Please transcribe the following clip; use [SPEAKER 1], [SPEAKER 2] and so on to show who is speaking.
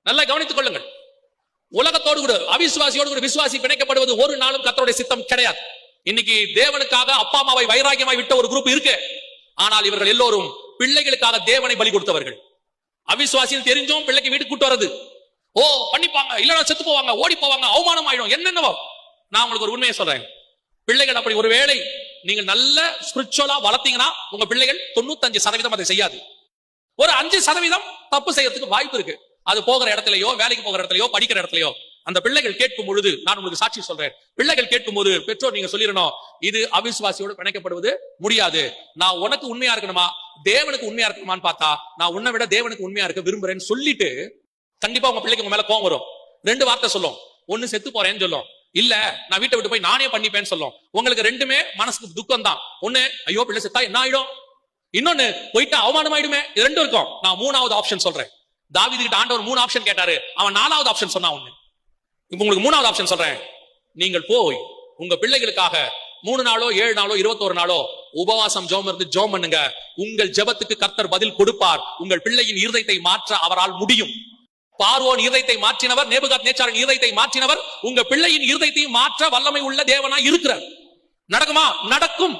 [SPEAKER 1] நல்லா கவனித்துக் கொள்ளுங்கள். உலகத்தோடு கூட அவிசுவாசியோடு கூட விசுவாசி பிணைக்கப்படுவது ஒரு நாளும் கர்த்தருடைய சித்தம் கிடையாது. இன்னைக்கு தேவனுக்காக அப்பா அம்மாவை வைராகியமாய் விட்ட ஒரு குரூப் இருக்கு. ஆனால் இவர்கள் எல்லோரும் பிள்ளைகளுக்காக தேவனை பலி கொடுத்தவர்கள். அவிசுவாசின்னு தெரிஞ்சும் பிள்ளைக்கு வீட்டுக்கு கூட்டு வர்றது, ஓ பண்ணிப்பாங்க, இல்லைன்னா செத்து போவாங்க, ஓடி போவாங்க, அவமானம் ஆயிடும், என்னென்னவோ. நான் உங்களுக்கு ஒரு உண்மையை சொல்றேன். பிள்ளைகள் அப்படி ஒரு வேளை நீங்கள் நல்ல ஸ்பிரிச்சுவலா வளர்த்தீங்கன்னா உங்க பிள்ளைகள் 95% அதை செய்யாது. ஒரு 5% தப்பு செய்யறதுக்கு வாய்ப்பு இருக்கு. அது போகிற இடத்துலயோ, வேலைக்கு போகிற இடத்துலயோ, படிக்கிற இடத்துலயோ. அந்த பிள்ளைகள் கேட்கும் பொழுது நான் உங்களுக்கு சாட்சி சொல்றேன். பிள்ளைகள் கேட்கும் போது பெற்றோர் நீங்க சொல்லிடணும், இது அவிசுவாசியோடு பிணைக்கப்படுவது முடியாது. நான் உனக்கு உண்மையா இருக்கணுமா, தேவனுக்கு உண்மையா இருக்கணுமான்னு பார்த்தா நான் உன்னை விட தேவனுக்கு உண்மையா இருக்க விரும்புறேன்னு சொல்லிட்டு கண்டிப்பா உங்க பிள்ளைக்கு உங்க மேல கோவம் வரும். 2 வார்த்தை சொல்லும். ஒன்னு செத்து போறேன்னு சொல்லும், இல்ல நான் வீட்டை விட்டு போய் நானே பண்ணிப்பேன்னு சொல்லும். உங்களுக்கு ரெண்டுமே மனசுக்கு துக்கம் தான். ஒண்ணு, ஐயோ பிள்ளை செத்தா என்ன ஆயிடும், இன்னொன்னு போயிட்டு அவமானம் ஆயிடுமே. இது ரெண்டும் இருக்கும். நான் 3வது ஆப்ஷன் சொல்றேன். தாவீது கிட்ட ஆண்டவர் 3 ஆப்ஷன் கேட்டாரு, அவன் 4வது ஆப்ஷன் சொன்னா. ஒண்ணு, இப்ப உங்களுக்கு 3வது ஆப்ஷன் சொல்றேன். நீங்கள் போய் உங்க பிள்ளைகளுக்காக 3 நாளோ 7 நாளோ 21 நாளோ உபவாசம் ஜெபம் இருந்து ஜெபம் பண்ணுங்க. உங்கள் ஜெபத்துக்கு கர்த்தர் பதில் கொடுப்பார். உங்கள் பிள்ளையின் இருதயத்தை மாற்ற அவரால் முடியும். பார்வோன் இருதயத்தை மாற்றினவர், நேபுகாத்நேச்சாரின் இருதயத்தை மாற்றினவர், உங்க பிள்ளையின் இருதயத்தை மாற்ற வல்லமை உள்ள தேவனாய் இருக்கிறார். நடக்குமா? நடக்கும்.